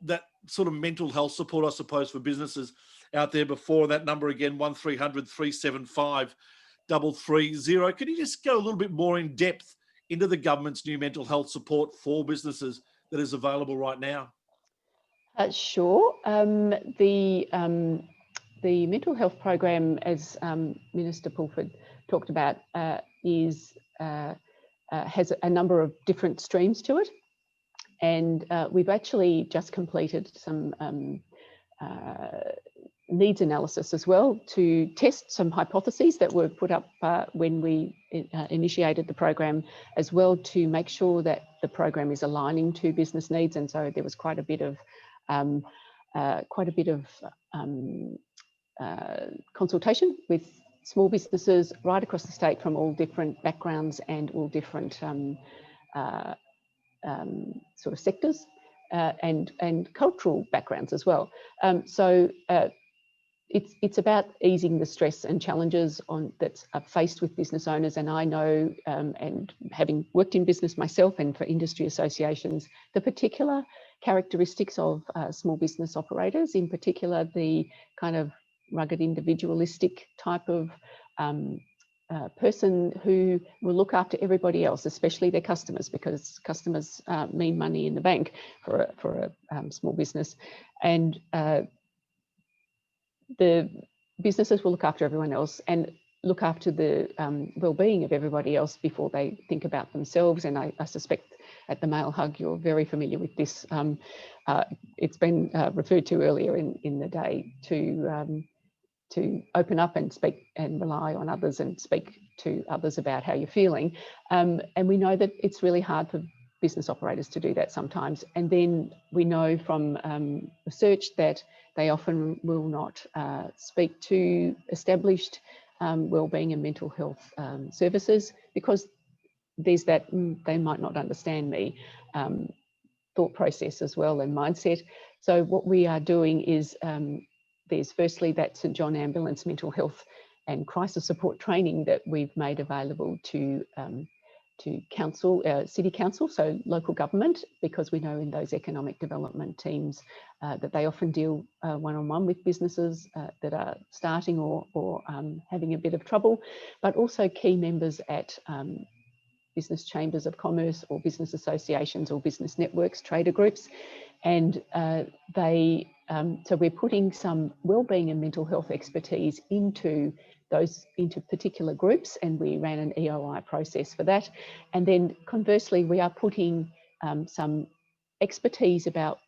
that sort of mental health support, I suppose, for businesses out there before. That number again, 1300 375 330. Could you just go a little bit more in depth into the government's new mental health support for businesses that is available right now? Sure. The mental health program, as Minister Pulford talked about, has a number of different streams to it, and we've actually just completed some needs analysis as well to test some hypotheses that were put up when we initiated the program, as well, to make sure that the program is aligning to business needs. And so there was quite a bit of consultation with small businesses right across the state from all different backgrounds and all different sort of sectors and cultural backgrounds as well. So it's about easing the stress and challenges that's faced with business owners. And I know, and having worked in business myself and for industry associations, the particular characteristics of small business operators, in particular the kind of rugged individualistic type of person who will look after everybody else, especially their customers, because customers mean money in the bank for a small business. And the businesses will look after everyone else and look after the well-being of everybody else before they think about themselves. And I suspect at the Mail Hug, you're very familiar with this. It's been referred to earlier in the day to open up and speak and rely on others and speak to others about how you're feeling. And we know that it's really hard for business operators to do that sometimes. And then we know from research that they often will not speak to established wellbeing and mental health services, because there's that they might not understand me thought process as well, and mindset. So what we are doing is there's firstly that St John Ambulance mental health and crisis support training that we've made available to council, city council, so local government, because we know in those economic development teams that they often deal one-on-one with businesses that are starting or having a bit of trouble, but also key members at business chambers of commerce or business associations or business networks, trader groups. And so we're putting some wellbeing and mental health expertise into particular groups, and we ran an EOI process for that. And then conversely, we are putting some expertise about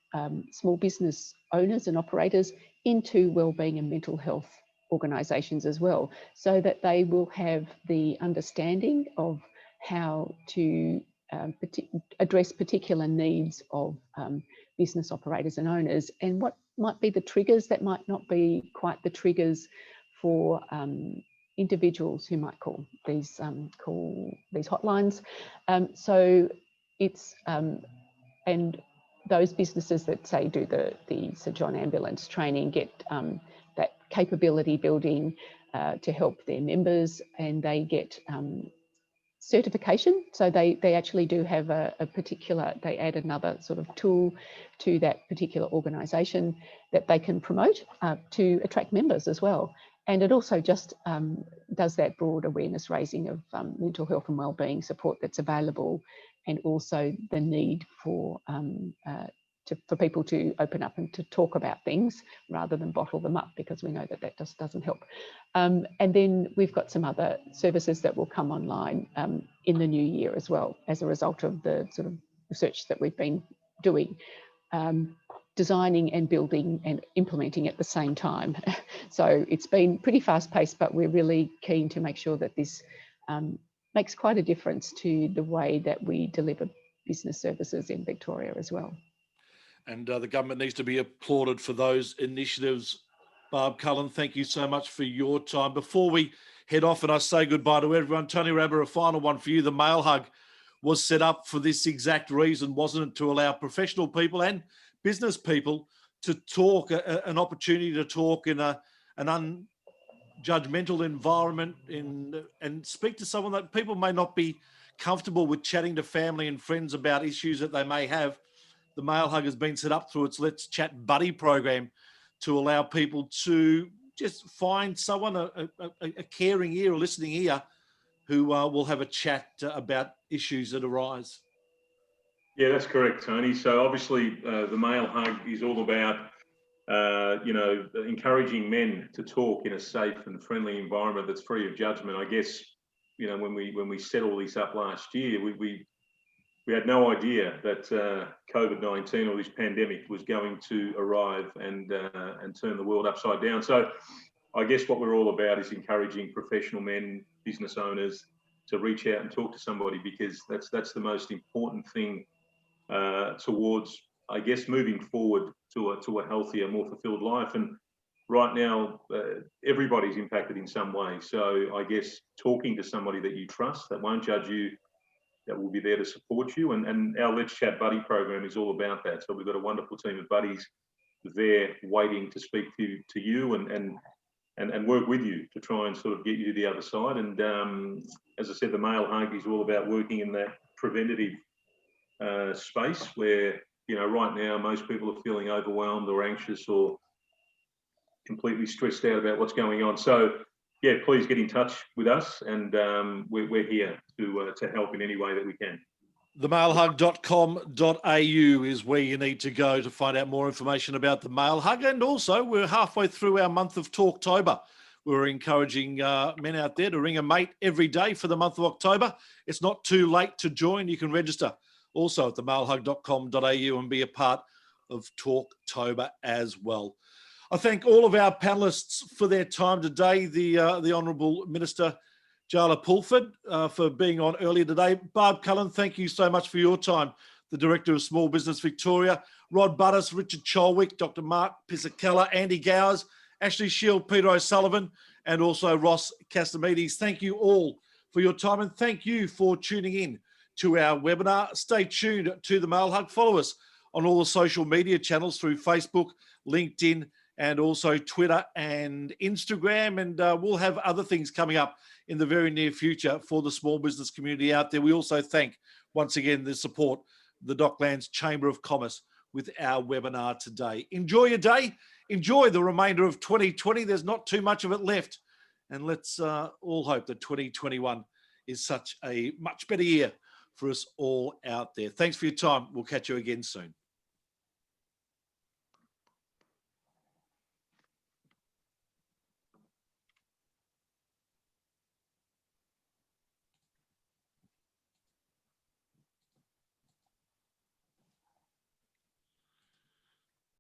small business owners and operators into wellbeing and mental health organisations as well, so that they will have the understanding of how to address particular needs of business operators and owners, and what might be the triggers that might not be quite the triggers for individuals who might call these hotlines. So it's and those businesses that say do the Sir John ambulance training get that capability building to help their members, and they get certification. So they actually do have a particular, they add another sort of tool to that particular organisation that they can promote to attract members as well. And it also just does that broad awareness raising of mental health and wellbeing support that's available, and also the need for people to open up and to talk about things rather than bottle them up, because we know that that just doesn't help. And then we've got some other services that will come online in the new year as well, as a result of the sort of research that we've been doing, designing and building and implementing at the same time. So it's been pretty fast paced, but we're really keen to make sure that this makes quite a difference to the way that we deliver business services in Victoria as well. And the government needs to be applauded for those initiatives. Barb Cullen, thank you so much for your time. Before we head off and I say goodbye to everyone, Tony Rabah, a final one for you. The Mail Hug was set up for this exact reason, wasn't it? To allow professional people and business people to talk, an opportunity to talk in an unjudgmental environment, and speak to someone that people may not be comfortable with chatting to family and friends about issues that they may have. The Mail Hug has been set up through its Let's Chat Buddy program to allow people to just find someone, a caring ear, a listening ear, who will have a chat about issues that arise. Yeah, that's correct, Tony. So obviously the Mail Hug is all about, encouraging men to talk in a safe and friendly environment that's free of judgment. I guess, when we set all this up last year, we had no idea that COVID-19 or this pandemic was going to arrive and turn the world upside down. So I guess what we're all about is encouraging professional men, business owners, to reach out and talk to somebody, because that's the most important thing towards, I guess, moving forward to a healthier, more fulfilled life. And right now, everybody's impacted in some way. So I guess talking to somebody that you trust, that won't judge you, that will be there to support you. And our Let's Chat Buddy program is all about that. So we've got a wonderful team of buddies there waiting to speak to you and work with you to try and sort of get you to the other side. And as I said, the Mail Hug is all about working in that preventative space where, right now most people are feeling overwhelmed or anxious or completely stressed out about what's going on. So yeah, please get in touch with us, and we're here to help in any way that we can. Themailhug.com.au is where you need to go to find out more information about the Mail Hug. And also, we're halfway through our month of Talktober. We're encouraging men out there to ring a mate every day for the month of October. It's not too late to join. You can register also at themailhug.com.au and be a part of Talktober as well. I thank all of our panellists for their time today. The Honourable Minister, Jala Pulford, for being on earlier today. Barb Cullen, thank you so much for your time. The Director of Small Business Victoria. Rod Butterss, Richard Cholwick, Dr. Mark Pisacella, Andy Gowers, Ashley Shield, Peter O'Sullivan, and also Ross Castamedes. Thank you all for your time, and thank you for tuning in to our webinar. Stay tuned to the Mail Hug. Follow us on all the social media channels through Facebook, LinkedIn, and also Twitter and Instagram. And we'll have other things coming up in the very near future for the small business community out there. We also thank, once again, the support of the Docklands Chamber of Commerce with our webinar today. Enjoy your day. Enjoy the remainder of 2020. There's not too much of it left. And let's all hope that 2021 is such a much better year for us all out there. Thanks for your time. We'll catch you again soon.